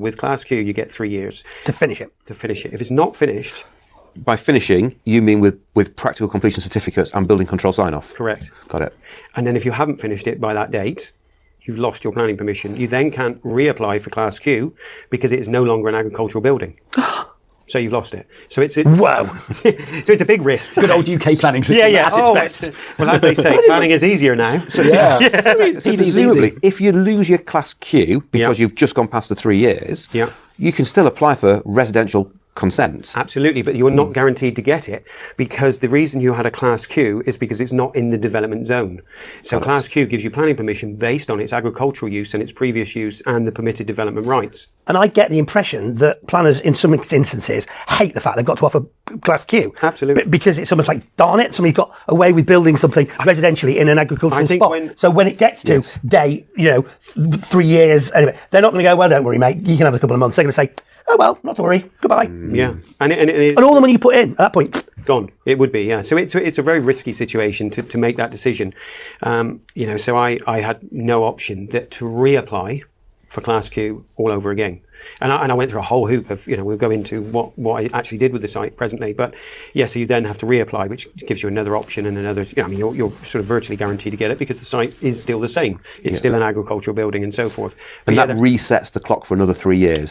With Class Q, you get 3 years. To finish it. To finish it. If it's not finished... By finishing, you mean with practical completion certificates and building control sign-off? Correct. Got it. And then if you haven't finished it by that date, you've lost your planning permission. You then can't reapply for Class Q because it is no longer an agricultural building. So you've lost it. So it's wow. So it's a big risk. Good old UK planning system. Yeah. At its best. Well, as they say, planning is easier now. So So presumably, if you lose your Class Q because you've just gone past the 3 years, you can still apply for residential consent. Absolutely, but you're not guaranteed to get it because the reason you had a Class Q is because it's not in the development zone. So Class Q gives you planning permission based on its agricultural use and its previous use and the permitted development rights. And I get the impression that planners, in some instances, hate the fact they've got to offer Class Q. Absolutely. Because it's almost like, darn it, somebody's got away with building something residentially in an agricultural spot. So when it gets to day, 3 years, anyway, they're not going to go, well, don't worry, mate, you can have a couple of months. They're going to say, oh, well, not to worry, goodbye. Yeah. And all the money you put in at that point, gone. It would be, yeah. So it's a very risky situation to make that decision. So I had no option to reapply for Class Q all over again. And I went through a whole hoop of, we'll go into what I actually did with the site presently. But so you then have to reapply, which gives you another option and another, you're sort of virtually guaranteed to get it because the site is still the same. It's still an agricultural building and so forth. But and that resets the clock for another 3 years.